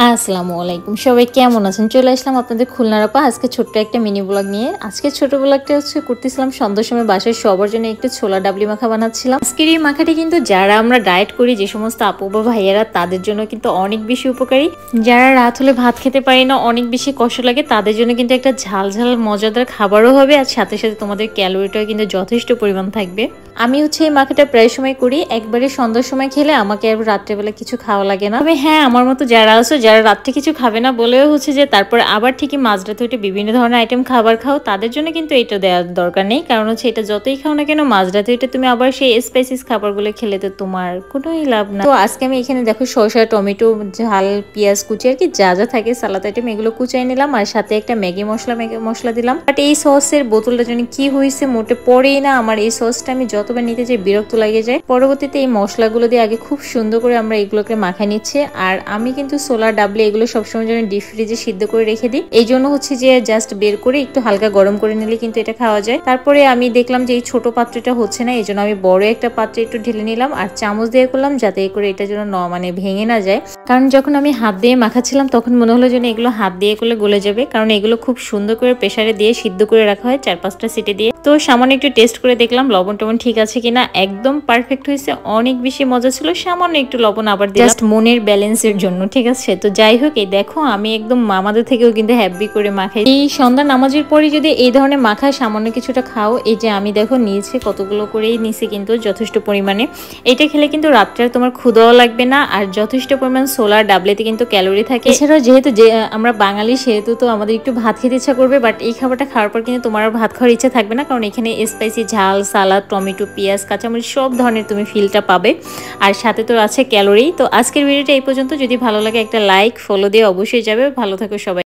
আসসালামু আলাইকুম, সবাই কেমন আছেন? চলে আসলাম আপনাদের খুলনার আপা আজকে ছোট্ট একটা মিনি ব্লগ নিয়ে। আজকে ছোট ব্লগটা করতেছিলাম সন্ধ্যার সময় বাসায় সবার জন্য একটু ছোলা ডাবলি মাখা বানাচ্ছিলাম। আজকের এই মাখাটি কিন্তু যারা আমরা ডায়েট করি, যে সমস্ত আপু বা ভাইয়ারা, তাদের জন্য কিন্তু অনেক বেশি উপকারী। যারা রাত হলে ভাত খেতে পারি না, অনেক বেশি কষ্ট লাগে, তাদের জন্য কিন্তু একটা ঝাল ঝাল মজাদার খাবারও হবে, আর সাথে সাথে তোমাদের ক্যালোরিটাও কিন্তু যথেষ্ট পরিমাণ থাকবে। আমি এই মাখাটা প্রায় সময় করি, একবারে সন্ধ্যার সময় খেলে আমাকে আর রাত্রেবেলা কিছু খাওয়া লাগে না। তবে হ্যাঁ, আমার মতো যারা আছো, যারা রাত্রে কিছু খাবে না বলেও যে তারপর আবার ঠিকই মাঝরাতে উঠে বিভিন্ন ধরনের আইটেম খাবার খাও, তাদের জন্য কিন্তু এটা দেওয়ার দরকার নেই। কারণ এটা যতই খাও না কেন, মাঝরাতে উঠে তুমি আবার সেই স্পাইসিস খাবারগুলো খেলে তো তোমার কোনোই লাভ না। তো আজকে আমি এখানে দেখো শসা, টমেটো, ঝাল, পেঁয়াজ কুচি আর কি যা যা থাকে সালাদ আইটেম, এগুলো কুচাই নিলাম, আর সাথে একটা ম্যাগি মশলা দিলাম। বাট এই সসের বোতলটা যেন কি হয়েছে মোটে পড়েই না। আমার এই সসটা আমি যতবার নিতে যাই বিরক্ত লাগে যায়। পরবর্তীতে এই মশলাগুলো দিয়ে আগে খুব সুন্দর করে আমরা এগুলোকে মাখায় নিচ্ছে। আর আমি কিন্তু সোলা ডাবলি এগুলো সবসময় যেন ডিপ ফ্রিজে সিদ্ধ করে রেখে দিই। এই জন্য যে জাস্ট বের করে একটু হালকা গরম করে নিলে কিন্তু এটা খাওয়া যায়। তারপরে আমি দেখলাম যে এই ছোট পাত্রটা হচ্ছে না, এই জন্য আমি বড় একটা পাত্রে একটু ঢেলে নিলাম, আর চামচ দিয়ে করলাম যাতে করে এটা যেন ভেঙে না যায়। কারণ যখন আমি হাত দিয়ে মাখাচ্ছিলাম তখন মনে হলো যেন এগুলো হাত দিয়ে করলে গলে যাবে, কারণ এগুলো খুব সুন্দর করে প্রেসারে দিয়ে সিদ্ধ করে রাখা হয় 4-5টা সিটি দিয়ে। তো সামান্য একটু টেস্ট করে দেখলাম লবণ টবণ ঠিক আছে কিনা, একদম পারফেক্ট হয়েছে, অনেক বেশি মজা ছিল। সামান্য একটু লবণ আবার দিলাম জাস্ট মনের ব্যালেন্সের জন্য, ঠিক আছে। তো যাই হোক, এই দেখো আমি একদম মামাদের থেকেও কিন্তু হ্যাপি করে মাখাই। এই সন্ধ্যা নামাজের পরে যদি এই ধরনের মাখায় সামান্য কিছুটা খাও, এই যে আমি দেখো নিয়েছি কতগুলো করেই নিছি, কিন্তু যথেষ্ট পরিমাণে। এটা খেলে কিন্তু রাত্রে তোমার ক্ষুধাও লাগবে না, আর যথেষ্ট পরিমাণ সোলার ডাবলেতে কিন্তু ক্যালোরি থাকে। এছাড়াও যেহেতু আমরা বাঙালি, সেহেতু তো আমাদের একটু ভাত খেতে ইচ্ছা করবে, বাট এই খাবারটা খাওয়ার পর কিন্তু তোমার ভাত খাওয়ার ইচ্ছা থাকবে না, কারণ এখানে স্পাইসি ঝাল, সালাদ, টমেটো, পেঁয়াজ, কাঁচামরিচ সব ধরনের তুমি ফিলটা পাবে, আর সাথে তো আছে ক্যালোরি। তো আজকের ভিডিওটা এই পর্যন্ত। যদি ভালো লাগে একটা লাইক ফলো দিয়ে অবশ্যই যাবে। ভালো থাকো সবাই।